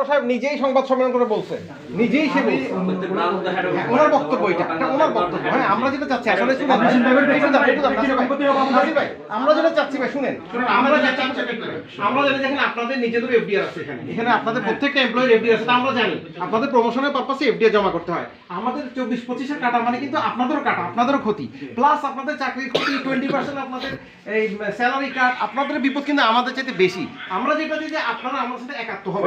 সাহেব নিজেই সংবাদ সম্মেলন করে বলছেন, নিজেই সে বলছে ওনার বক্তব্য, এটা ওনার বক্তব্য। হ্যাঁ, আমরা যেটা চাচ্ছি আসলে আমরা যেটা চাচ্ছি ভাই শুনেন, আমরা যেটা দেখেন আপনাদের নিজেদের এফডিআর আছে, এখানে আপনাদের প্রত্যেকটা এমপ্লয়ের এফডিআর আছে, আমরা জানি আপনাদের প্রমোশনের পারপাসে এফডিআর জমা করতে হয়। আমাদের 24-25-এর কাটা মানে কিন্তু আপনাদেরও কাটা, আপনাদেরও ক্ষতি, প্লাস আপনাদের চাকরির ক্ষতি, 20% আপনাদের এই স্যালারি কাট, আপনাদের বিপদ কিন্তু আমাদের চাইতে বেশি। আমরা যেটা যে আপনারা আমার সাথে একাত্ম হবে,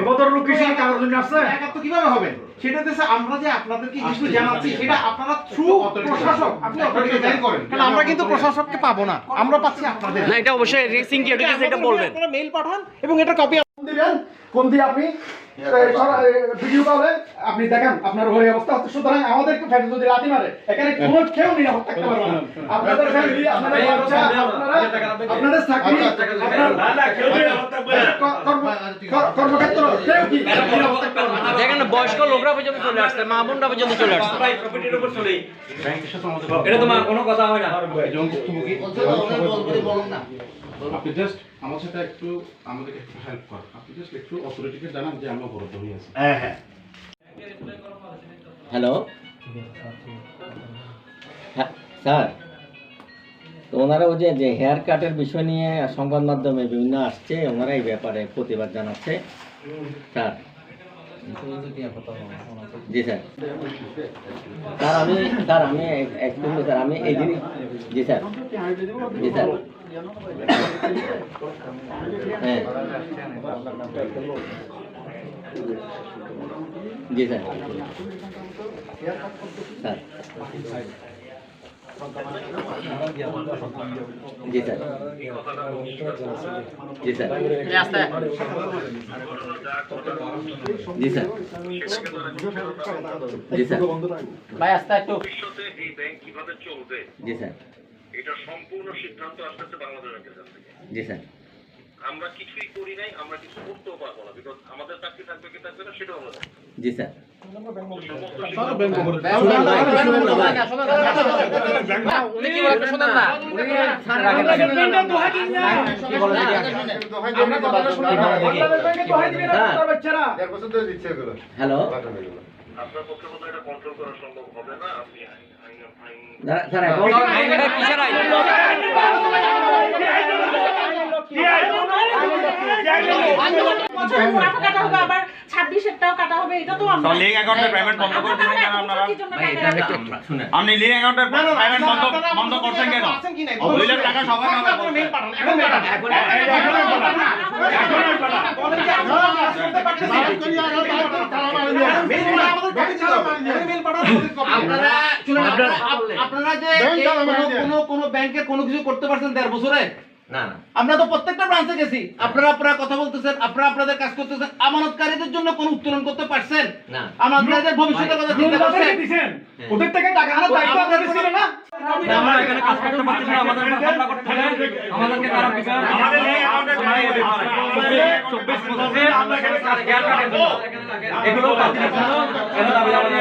একাত্ম কিভাবে হবেন সেটা দেশে আমরা যে আপনাদেরকে কিছু জানাচ্ছি সেটা আপনারা থ্রু প্রশাসক, আপনি অথরিটি জারি করেন, কারণ আমরা কিন্তু প্রশাসককে পাবো না, আমরা পাচ্ছি আপনাদের। না, এটা অবশ্যই রেসিং কি এটা বলবেন, আপনারা মেইল পাঠান এবং এটা কপি দিবেন, কোন দিয়ে আপনি ভিডিও কলে আপনি দেখেন আপনার ওই অবস্থা হচ্ছে। সুতরাং আমাদেরকে ফ্যামিলি যদি লাথি মারে, এখানে কোনো কেউ নিরাপদ থাকতে পারবে না। আপনাদের ফ্যামিলি, আপনাদের বাচ্চা, আপনাদের চাকরি, কর্মক্ষেত্র কেউ কি নিরাপদ থাকতে পারবে না। দেখেন বয়স্ক লোকরা পর্যন্ত চলে আসছে, মা বোনরা পর্যন্ত চলে আসছে। এটা তোমার কোনো কথা হয় না। আপনি জাস্ট আমার সাথে একটু আমাদেরকে একটু হেল্প কর, আপনি জাস্ট একটু অথরিটিকে জানান যে আমরা বরাদ্দ হয়ে আছি। হ্যাঁ হ্যালো স্যার, তো ওনারা ওই যে হেয়ার কাটের বিষয় নিয়ে সংবাদ মাধ্যমে বিভিন্ন আসছে, ওনারা এই ব্যাপারে প্রতিবাদ জানাচ্ছে স্যার। জি স্যার, আমি একটু স্যার আমি এই জিনিস, জি স্যার, জি স্যার, হ্যাঁ জি স্যার, স্যার জি স্যার, জি স্যার, জি স্যার, জি স্যার, ভাই আস্তে একটু, ভবিষ্যতে এই ব্যাংক কিভাবে চলবে জি স্যার, এটা সম্পূর্ণ সিদ্ধান্ত আসতেছে বাংলাদেশ ব্যাংকের কাছ থেকে। জি স্যার, আমরা কিছুই করি নাই, আমরা কিছু করতেও পারবো না, বিকজ আমাদের চাকরি থাকবে কি থাকবে না সেটাও আমরা জানি। জি স্যার, উনি কি বলেন শুনেন না, হ্যালো আপনার পক্ষে মতো এটা কন্ট্রোল করা সম্ভব হবে না। আপনি স্যার এটা কিসের আইন? আবার 26-এরটাও কাটা হবে, এটা তো আমরা লিঙ্ক অ্যাকাউন্টের পেমেন্ট বন্ধ করে দিলেন কেন আপনারা? শুনেন, আপনি লিঙ্ক অ্যাকাউন্টের পেমেন্ট বন্ধ করছেন কেন? 2 লাখ টাকা সবাই পাবে। আপনারা যে কোনো ব্যাংকে কোনো কিছু করতে পারছেন 1.5 বছরে? না না, আমরা তো প্রত্যেকটা ব্রাঞ্চে গেছি, আপনারা কথা বলতেছেন, আপনাদের কাজ করতেছেন, আমানতকারীদের জন্য কোনো উত্তোলন করতে পারছেন না, আমানতকারীদের ভবিষ্যতের কথা চিন্তা করছেন, ওদের থেকে টাকা আনার দায়িত্ব আপনাদের ছিল না? আমরা এখানে কাজ করতে পারছি না, আমাদের উপর হামলা করতে হবে, আমাদেরকে তারা বিচার, আমাদের লিঙ্ক অ্যাকাউন্টের 24-25 আমরা এখানে কাজ হেয়ার কাটের জন্য এগুলো বাতিলের জন্য এগুলো দাবি আমাদের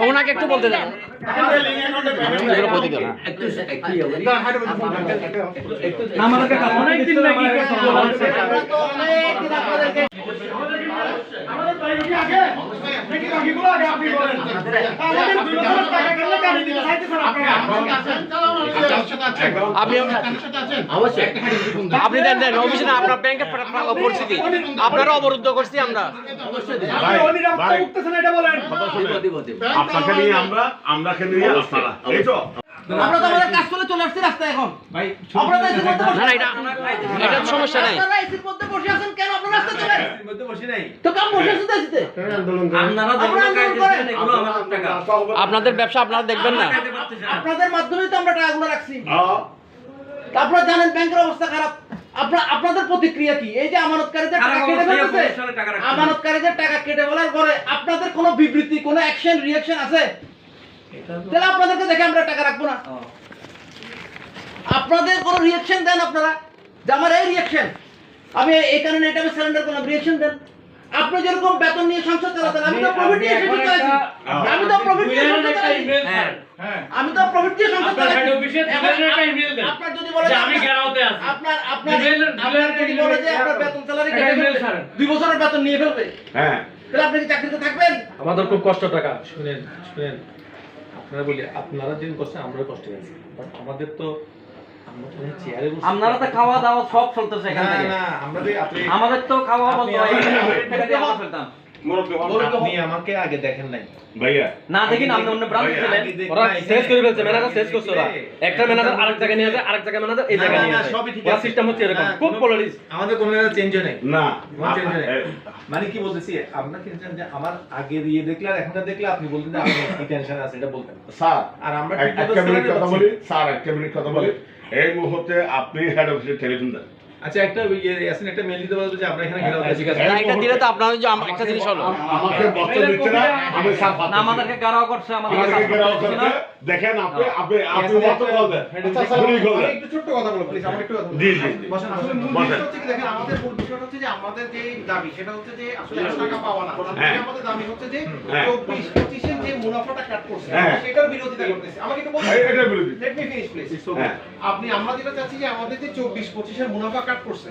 ওনাকে একটু বলতে দেন। আমাদের লিঙ্ক অ্যাকাউন্টের পেমেন্ট একটু আমাদেরকে অনেক দিন লাগে আমাদের প্রাইভেটি আগে নাকি বাকিগুলো আগে আপনি বলেন। আমাদের 2 বছর টাকা কেন কাটি দিতে চাইতেছেন আপনারা? আপনি দেন অফিসে না, আপনার ব্যাংকের পরিস্থিতি আপনারা অবরুদ্ধ করছি আমরা। অনিরাপত্তা উঠতেছেন এটা বলেন। আপনাকে নিয়ে আমরা নিয়ে আপনারা, এই তো আমরা তো আমাদের কাজ করে চলে আসছি রাস্তায় এখন ভাই, আপনারা এসির মধ্যে না না, এটা সমস্যা নাই, আপনারা এসির মধ্যে বসে আছেন কেন? আপনারা রাস্তায় চলে এসির মধ্যে বসে নাই তো কাম বসে আছেন এসিতে, আপনারা এগুলো আমাদের টাকা, আপনাদের ব্যবসা আপনারা দেখবেন না, আপনাদের মাধ্যমেই তো আমরা টাকাগুলো রাখছি। আপনারা জানেন ব্যাংকের অবস্থা খারাপ, আপনাদের প্রতিক্রিয়া কি? এই যে আমানতকারীদের টাকা কেটে ফেলতেছে, আমানতকারীদের টাকা কেটে ফেলার পরে আপনাদের কোনো বিবৃতি, কোনো অ্যাকশন, রিঅ্যাকশন আছে? তাহলে আপনাদেরকে দেখে আমরা টাকা রাখবো না। আপনাদের কোনো রিঅ্যাকশন দেন আপনারা যে আমার এই রিঅ্যাকশন, আমি এই কারণে এটা আমি সারেন্ডার করলাম, রিঅ্যাকশন দেন। আপনি যেরকম বেতন নিয়ে সংসার চালাতেন, আমি তো প্রফিট নিয়ে সংসার চালাচ্ছি। আমি তো প্রফিট নিয়ে সংসার চালাচ্ছি। আমি তো প্রফিট দিয়ে সংসার চালাচ্ছি। আপনার যদি বলে আমি গেরাওতে আছি, আপনার যদি বলে যে আপনার বেতন স্যালারি কেটে ফেলবে, 2 বছরের বেতন নিয়ে ফেলবে, হ্যাঁ তাহলে আপনি কি চাকরিতে থাকবেন? আমাদের খুব কষ্ট টাকা। শুনেন শুনেন, আপনারা বলি আপনারা যেন কষ্ট, আমরাও কষ্টে আছি, বাট আমাদের তো আমরা তো চেয়ারে বসে, আপনারা তো খাওয়া দাওয়া সব চলতেছে এখান থেকে। আমাদের তো খাওয়া বন্ধ হয়, টাকা দিয়ে আমরা ফেলতাম। আপনি আমাকে আগে দেখেন নাই ভাইয়া, না দেখি না, আপনি অন্য ব্রাঞ্চে ছিলেন। ওরা শেষ করে ফেলছে, ম্যানেজার শেষ করছে। ওরা একটা ম্যানেজার আরেক জায়গায় নিয়ে যায়, আরেক জায়গায় ম্যানেজার এই জায়গায় নিয়ে যায়। ওরা সিস্টেম হচ্ছে এরকম, খুব পলিটিক্স। আমাদের কোনো চেঞ্জ হয় নাই। না মানে কি বলতেছি, আপনার কি যে আমার আগের ইয়ে দেখলে আর এখনকার দেখলে আপনি বলতেন যে আমি কি টেনশন আছে এটা বলতেন। স্যার আর আমরা একটা মিনিট কথা বলি স্যার, একটা মিনিট কথা বলি। এই মুহূর্তে আপনি হেড অফিসে টেলিফোন দেন। আচ্ছা একটা ইয়াসিন একটা মেল দিতে বলতো যে আমরা এখানে ঘেরাও আছি। না, এটা দিলে তো আপনাদের যে একটা জিনিস হলো, আমাকে বক্তব্য দিচ্ছে না, আমি স্যার না আমাদেরকে গারাও করছে, আমাদেরকে আমাকে সাপোর্ট ঘেরাও করছে করতে না। দেখেন আপনি মত বলবেন। আচ্ছা, স্যার, গুলি করবেন। আমি একটু ছোট্ট কথা বলবো প্লিজ, আমার একটু কথা বলবো। জি জি জি। আসলে মূল বিষয়টা হচ্ছে কি, দেখেন আমাদের মূল বিষয়টা হচ্ছে যে আমাদের যে দাবি সেটা হচ্ছে যে আসলে 1 টাকা পাওয়া না। হ্যাঁ। আমাদের দাবি হচ্ছে যে হ্যাঁ। 24-25 এর যে মুনাফাটা কাট করছে হ্যাঁ। সেটার বিরোধিতা করতেছি। আমাকে একটু বলতে এটা বিরোধী। Let me finish please. হ্যাঁ। আমরা যেটা চাচ্ছি যে আমাদের যে 24-25 এর মুনাফা কাট করছে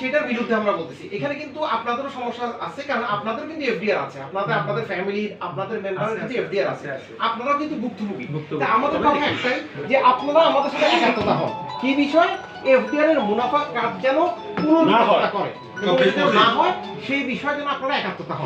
সেটার বিরুদ্ধে আমরা বলতেছি। এখানে কিন্তু আপনাদেরও সমস্যা আছে, কারণ আপনাদের কিন্তু এফডিআর আছে, আপনাদের ফ্যামিলি, আপনাদের মেম্বারের কিন্তু এফডিআর আছে, আপনারাও কিন্তু ভুক্তভোগী। তা আমাদের কথা একটাই যে আপনারা আমাদের সাথে একাত্মতা হন। কি বিষয়? এফডিআর এর মুনাফা কাট যেন পুনরুদ্ধার করে, না হয় সেই বিষয়ে যেন আপনারা একাত্মতা হন।